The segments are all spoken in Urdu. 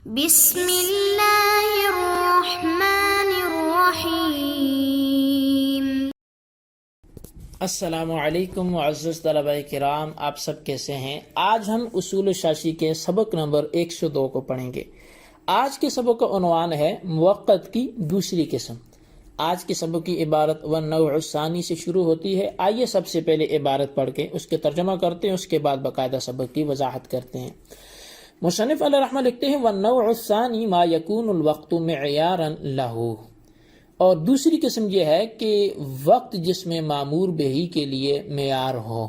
بسم اللہ الرحمن الرحیم۔ السلام علیکم معزز طلبہ کرام، آپ سب کیسے ہیں؟ آج ہم اصول شاشی کے سبق نمبر 102 کو پڑھیں گے۔ آج کے سبق کا عنوان ہے موقت کی دوسری قسم۔ آج کے سبق کی عبارت والنوع الثانی سے شروع ہوتی ہے۔ آئیے سب سے پہلے عبارت پڑھ کے اس کے ترجمہ کرتے ہیں، اس کے بعد باقاعدہ سبق کی وضاحت کرتے ہیں۔ مصنف علیہ رحمہ لکھتے ہیں والنوع الثانی ما یکون الوقت معیارا لہ، اور دوسری قسم یہ ہے کہ وقت جس میں مامور بہی کے لیے معیار ہو،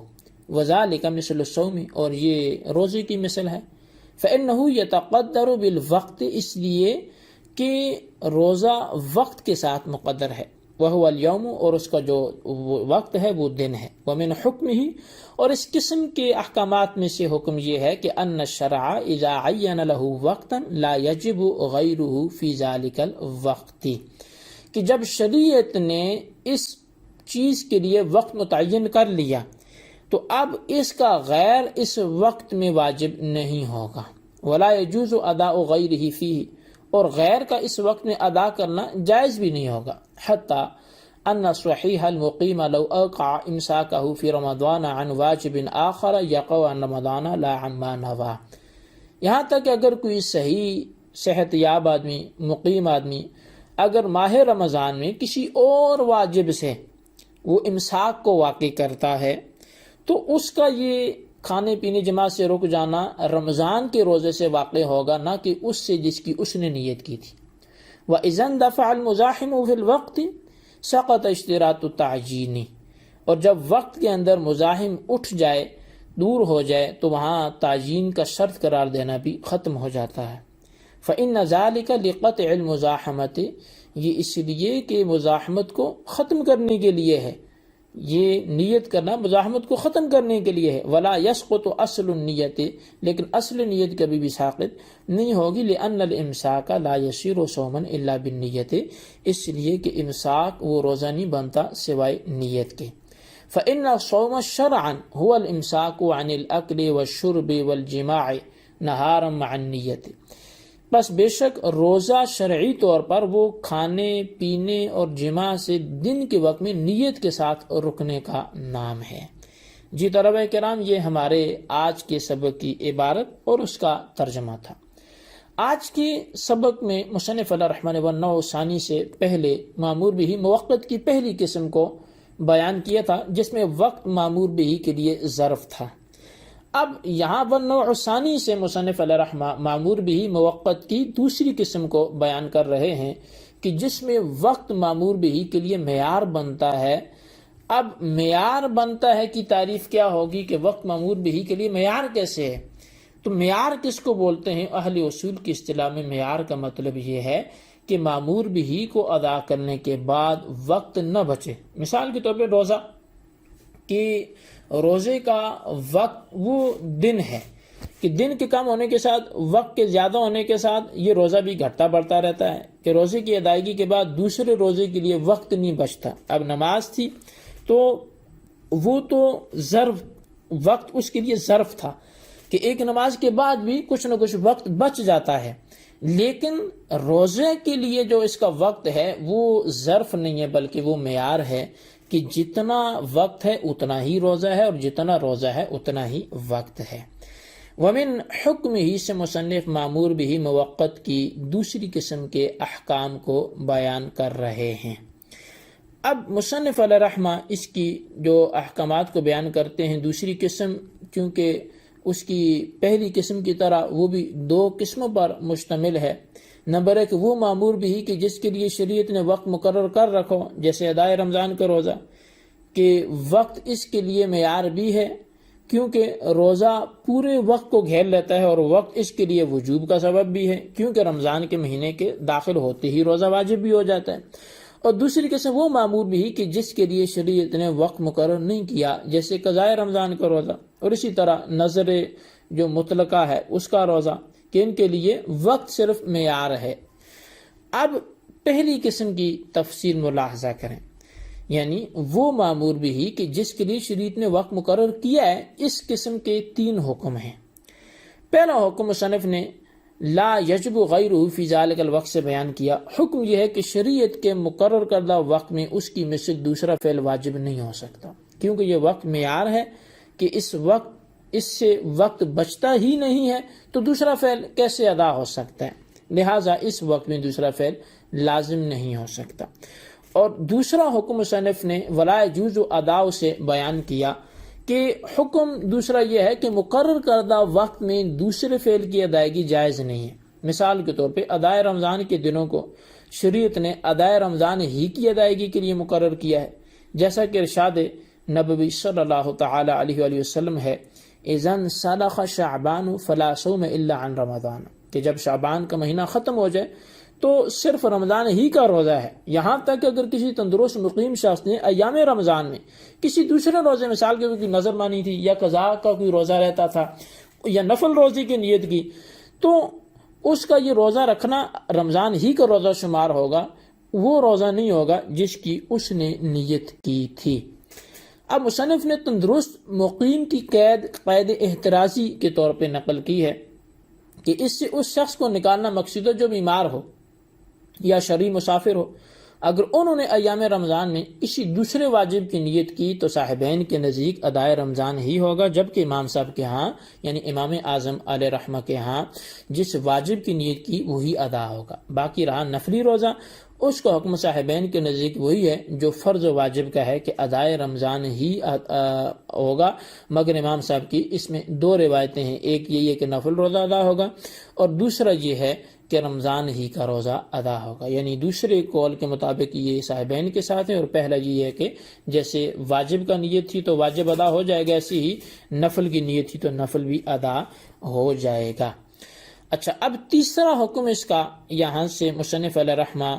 وذالک مثل الصوم، اور یہ روزے کی مثل ہے۔ فإنہ یتقدر بالوقت، اس لیے کہ روزہ وقت کے ساتھ مقدر ہے، وہو الیوم، اور اس کا جو وقت ہے وہ دن ہے۔ ومن حکمہ، اور اس قسم کے احکامات میں سے حکم یہ ہے کہ ان الشرع اذا عین لہ وقتا لا یجب غیرہ فی ذلک الوقت، کہ جب شریعت نے اس چیز کے لیے وقت متعین کر لیا تو اب اس کا غیر اس وقت میں واجب نہیں ہوگا۔ ولا یجوز اداء غیرہ فیہ، اور غیر کا اس وقت میں ادا کرنا جائز بھی نہیں ہوگا۔ حتی ان صحیح المقیم لو اوقع امساکہ فی رمضان عن واجب آخر یقع عن رمضان لا عن ما نوى، یہاں تک کہ اگر کوئی صحیح صحت یاب آدمی، مقیم آدمی، اگر ماہ رمضان میں کسی اور واجب سے وہ امساک کو واقع کرتا ہے تو اس کا یہ کھانے پینے جماعت سے رک جانا رمضان کے روزے سے واقع ہوگا، نہ کہ اس سے جس کی اس نے نیت کی تھی۔ وَإِذَا اندفع الْمُزَاحِمُ فِي الْوَقْتِ سَقَطَ اشْتِرَاطُ التَّعْجِيلِ، اور جب وقت کے اندر مزاحم اٹھ جائے، دور ہو جائے، تو وہاں تعجین کا شرط قرار دینا بھی ختم ہو جاتا ہے۔ فإن ذلك لقطع المزاحمت، یہ اس لیے کہ مزاحمت کو ختم کرنے کے لیے ہے، یہ نیت کرنا مزاحمت کو ختم کرنے کے لیے ہے۔ ولا يسقط اصل النیت، لیکن اصل نیت کبھی بھی ساقط نہیں ہوگی۔ لأن الامساک لا يصير صوما الا بالنیت، اس لیے کہ امساک وہ روزہ نہیں بنتا سوائے نیت کے۔ فإن الصوم شرعا هو الامساک عن الاکل والشرب والجماع نہارا مع النیت، بس بے شک روزہ شرعی طور پر وہ کھانے پینے اور جماع سے دن کے وقت میں نیت کے ساتھ رکنے کا نام ہے۔ جی طلبہ کرام، یہ ہمارے آج کے سبق کی عبارت اور اس کا ترجمہ تھا۔ آج کے سبق میں مصنف علیہ رحمہ نے والنوع الثانی سے پہلے مامور بہ موقت کی پہلی قسم کو بیان کیا تھا، جس میں وقت مامور بہ کے لیے ظرف تھا۔ اب یہاں والنوع الثانی سے مصنف علیہ رحمہ مامور بہ موقت کی دوسری قسم کو بیان کر رہے ہیں کہ جس میں وقت مامور بہ کے لیے معیار بنتا ہے۔ اب معیار بنتا ہے کی تعریف کیا ہوگی کہ وقت مامور بہ کے لیے معیار کیسے ہے؟ تو معیار کس کو بولتے ہیں؟ اہل اصول کی اصطلاح میں معیار کا مطلب یہ ہے کہ مامور بہ کو ادا کرنے کے بعد وقت نہ بچے۔ مثال کے طور پہ روزہ، کہ روزے کا وقت وہ دن ہے کہ دن کے کم ہونے کے ساتھ وقت کے زیادہ ہونے کے ساتھ یہ روزہ بھی گھٹتا بڑھتا رہتا ہے کہ روزے کی ادائیگی کے بعد دوسرے روزے کے لیے وقت نہیں بچتا۔ اب نماز تھی تو وہ تو ظرف، وقت اس کے لیے ظرف تھا کہ ایک نماز کے بعد بھی کچھ نہ کچھ وقت بچ جاتا ہے، لیکن روزے کے لیے جو اس کا وقت ہے وہ ظرف نہیں ہے بلکہ وہ معیار ہے کہ جتنا وقت ہے اتنا ہی روزہ ہے اور جتنا روزہ ہے اتنا ہی وقت ہے۔ ومن حکم ہی سے مصنف مامور بہ موقت کی دوسری قسم کے احکام کو بیان کر رہے ہیں۔ اب مصنف علیہ رحمہ اس کی جو احکامات کو بیان کرتے ہیں دوسری قسم، کیونکہ اس کی پہلی قسم کی طرح وہ بھی دو قسموں پر مشتمل ہے۔ نمبر ایک وہ مامور بھی کہ جس کے لیے شریعت نے وقت مقرر کر رکھو، جیسے ادائے رمضان کا روزہ، کہ وقت اس کے لیے معیار بھی ہے کیونکہ روزہ پورے وقت کو گھیر لیتا ہے، اور وقت اس کے لیے وجوب کا سبب بھی ہے کیونکہ رمضان کے مہینے کے داخل ہوتے ہی روزہ واجب بھی ہو جاتا ہے۔ اور دوسری قسم وہ مامور بھی کہ جس کے لیے شریعت نے وقت مقرر نہیں کیا، جیسے قضاء رمضان کا روزہ، اور اسی طرح نظر جو مطلقہ ہے اس کا روزہ، کہ ان کے لیے وقت صرف معیار ہے۔ اب پہلی قسم کی تفصیل ملاحظہ کریں، یعنی وہ مامور بھی کہ جس کے لیے شریعت نے وقت مقرر کیا ہے، اس قسم کے 3 حکم ہیں۔ پہلا حکم مصنف نے لا یجب غیرہ فی ذالک الوقت سے بیان کیا۔ حکم یہ ہے کہ شریعت کے مقرر کردہ وقت میں اس کی مثل دوسرا فعل واجب نہیں ہو سکتا، کیونکہ یہ وقت معیار ہے کہ اس سے وقت بچتا ہی نہیں ہے، تو دوسرا فعل کیسے ادا ہو سکتا ہے؟ لہٰذا اس وقت میں دوسرا فعل لازم نہیں ہو سکتا۔ اور دوسرا حکم مصنف نے ولا یجوز ادا سے بیان کیا کہ حکم دوسرا یہ ہے کہ مقرر کردہ وقت میں دوسرے فعل کی ادائیگی جائز نہیں ہے۔ مثال کے طور پہ ادائے رمضان کے دنوں کو شریعت نے ادائے رمضان ہی کی ادائیگی کے لیے مقرر کیا ہے، جیسا کہ ارشاد نبوی صلی اللہ تعالی علیہ وآلہ وسلم ہے، اذن سلخ شعبان فلا صوم الا عن رمضان، کہ جب شعبان کا مہینہ ختم ہو جائے تو صرف رمضان ہی کا روزہ ہے۔ یہاں تک کہ اگر کسی تندرست مقیم شخص نے ایام رمضان میں کسی دوسرے روزے، مثال کے کوئی نظر مانی تھی یا قضاء کا کوئی روزہ رہتا تھا یا نفل روزے کی نیت کی، تو اس کا یہ روزہ رکھنا رمضان ہی کا روزہ شمار ہوگا، وہ روزہ نہیں ہوگا جس کی اس نے نیت کی تھی۔ اب مصنف نے تندرست مقیم کی قید احترازی کے طور پہ نقل کی ہے کہ اس سے اس شخص کو نکالنا مقصود ہے جو بیمار ہو یا شرعی مسافر ہو۔ اگر انہوں نے ایام رمضان میں کسی دوسرے واجب کی نیت کی تو صاحبین کے نزدیک ادائے رمضان ہی ہوگا، جبکہ امام صاحب کے ہاں یعنی امام اعظم علیہ رحمہ کے ہاں جس واجب کی نیت کی وہی ادا ہوگا۔ باقی رہا نفلی روزہ، اس کا حکم صاحبین کے نزدیک وہی ہے جو فرض و واجب کا ہے کہ ادائے رمضان ہی ہوگا، مگر امام صاحب کی اس میں دو روایتیں ہیں، ایک یہ ہے کہ نفل روزہ ادا ہوگا اور دوسرا یہ ہے کہ رمضان ہی کا روزہ ادا ہوگا۔ یعنی دوسرے قول کے مطابق یہ صاحبین کے ساتھ ہے، اور پہلا یہ ہے کہ جیسے واجب کا نیت تھی تو واجب ادا ہو جائے گا، ایسی ہی نفل کی نیت تھی تو نفل بھی ادا ہو جائے گا۔ اچھا، اب تیسرا حکم اس کا یہاں سے مصنف علیہ رحمہ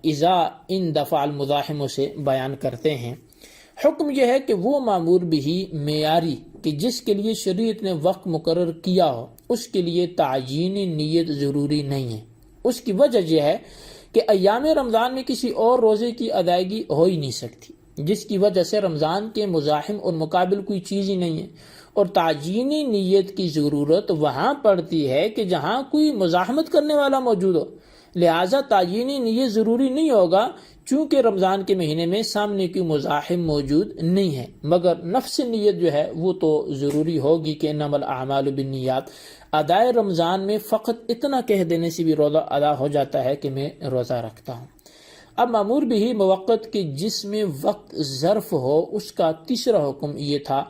اذا ان دفع المزاحم سے بیان کرتے ہیں۔ حکم یہ ہے کہ وہ مامور بھی معیاری کہ جس کے لیے شریعت نے وقت مقرر کیا ہو اس کے لیے تعیین نیت ضروری نہیں ہے۔ اس کی وجہ یہ ہے کہ ایام رمضان میں کسی اور روزے کی ادائیگی ہو ہی نہیں سکتی، جس کی وجہ سے رمضان کے مزاحم اور مقابل کوئی چیز ہی نہیں ہے، اور تعیینی نیت کی ضرورت وہاں پڑتی ہے کہ جہاں کوئی مزاحمت کرنے والا موجود ہو، لہٰذا تعیینی نیت ضروری نہیں ہوگا چونکہ رمضان کے مہینے میں سامنے کوئی مزاحم موجود نہیں ہے، مگر نفس نیت جو ہے وہ تو ضروری ہوگی کہ انما الاعمال بالنیات۔ ادائے رمضان میں فقط اتنا کہہ دینے سے بھی روزہ ادا ہو جاتا ہے کہ میں روزہ رکھتا ہوں۔ اب مامور بھی موقت کے جس میں وقت ظرف ہو اس کا تیسرا حکم یہ تھا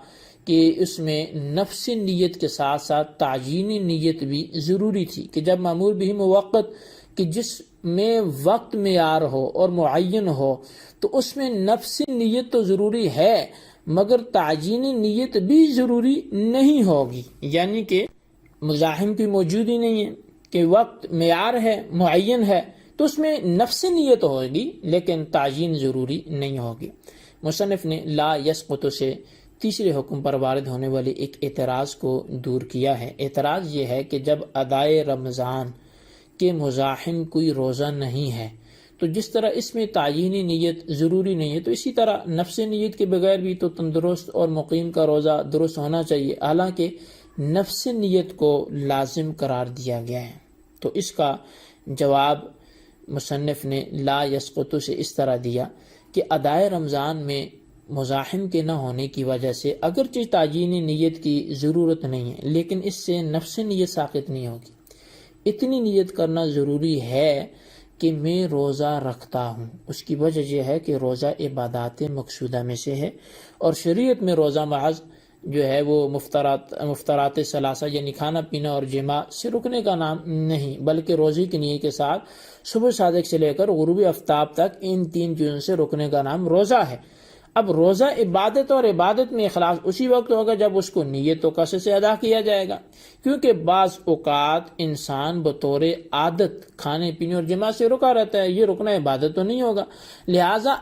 کہ اس میں نفس نیت کے ساتھ ساتھ تعیینی نیت بھی ضروری تھی، کہ جب مامور بھی موقت کہ جس میں وقت معیار ہو اور معین ہو تو اس میں نفس نیت تو ضروری ہے مگر تعیینی نیت بھی ضروری نہیں ہوگی، یعنی کہ مزاحم کی موجودی نہیں ہے کہ وقت معیار ہے معین ہے تو اس میں نفس نیت ہوگی لیکن تعیین ضروری نہیں ہوگی۔ مصنف نے لا یسقط سے تیسرے حکم پر وارد ہونے والے ایک اعتراض کو دور کیا ہے۔ اعتراض یہ ہے کہ جب ادائے رمضان کہ مزاحم کوئی روزہ نہیں ہے تو جس طرح اس میں تعیینی نیت ضروری نہیں ہے تو اسی طرح نفس نیت کے بغیر بھی تو تندرست اور مقیم کا روزہ درست ہونا چاہیے، حالانکہ نفس نیت کو لازم قرار دیا گیا ہے۔ تو اس کا جواب مصنف نے لا یسقط سے اس طرح دیا کہ ادائے رمضان میں مزاحم کے نہ ہونے کی وجہ سے اگرچہ تعیینی نیت کی ضرورت نہیں ہے لیکن اس سے نفس نیت ساقط نہیں ہوگی۔ اتنی نیت کرنا ضروری ہے کہ میں روزہ رکھتا ہوں۔ اس کی وجہ یہ ہے کہ روزہ عبادات مقصودہ میں سے ہے، اور شریعت میں روزہ محض جو ہے وہ مفطرات ثلاثہ یعنی کھانا پینا اور جماع سے رکنے کا نام نہیں، بلکہ روزے کی نیت کے ساتھ صبح صادق سے لے کر غروب آفتاب تک ان تین چیزوں سے رکنے کا نام روزہ ہے۔ اب روزہ عبادت اور عبادت میں اخلاص اسی وقت ہوگا جب اس کو نیت و قصد سے ادا کیا جائے گا، کیونکہ بعض اوقات انسان بطور عادت کھانے پینے اور جماع سے رکا رہتا ہے، یہ رکنا عبادت تو نہیں ہوگا، لہٰذا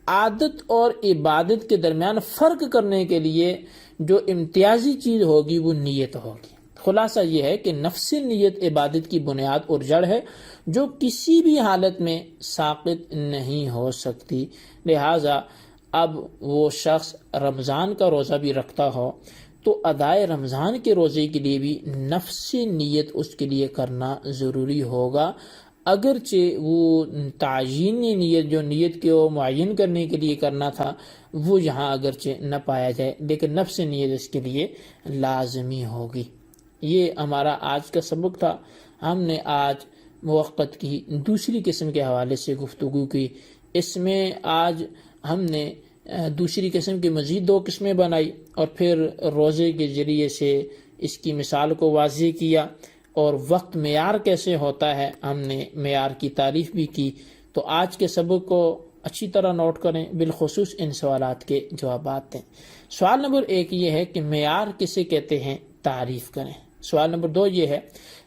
عادت اور عبادت کے درمیان فرق کرنے کے لیے جو امتیازی چیز ہوگی وہ نیت ہوگی۔ خلاصہ یہ ہے کہ نفس نیت عبادت کی بنیاد اور جڑ ہے جو کسی بھی حالت میں ساقط نہیں ہو سکتی، لہٰذا اب وہ شخص رمضان کا روزہ بھی رکھتا ہو تو ادائے رمضان کے روزے کے لیے بھی نفس نیت اس کے لیے کرنا ضروری ہوگا، اگرچہ وہ تعیینی نیت جو نیت کو معین کرنے کے لیے کرنا تھا وہ یہاں اگرچہ نہ پایا جائے، لیکن نفس نیت اس کے لیے لازمی ہوگی۔ یہ ہمارا آج کا سبق تھا۔ ہم نے آج موقت کی دوسری قسم کے حوالے سے گفتگو کی۔ اس میں آج ہم نے دوسری قسم کی مزید 2 قسمیں بنائی اور پھر روزے کے ذریعے سے اس کی مثال کو واضح کیا، اور وقت معیار کیسے ہوتا ہے ہم نے معیار کی تعریف بھی کی۔ تو آج کے سبق کو اچھی طرح نوٹ کریں، بالخصوص ان سوالات کے جوابات دیں۔ سوال نمبر 1 یہ ہے کہ معیار کسے کہتے ہیں، تعریف کریں۔ سوال نمبر 2 یہ ہے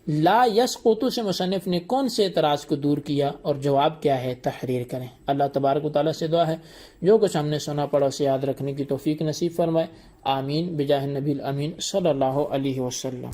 لا یسقط سے مصنف نے کون سے اعتراض کو دور کیا، اور جواب کیا ہے، تحریر کریں۔ اللہ تبارک و تعالیٰ سے دعا ہے جو کچھ ہم نے سنا پڑھا اسے یاد رکھنے کی توفیق نصیب فرمائے، آمین بجاہ النبی الامین صلی اللہ علیہ وسلم۔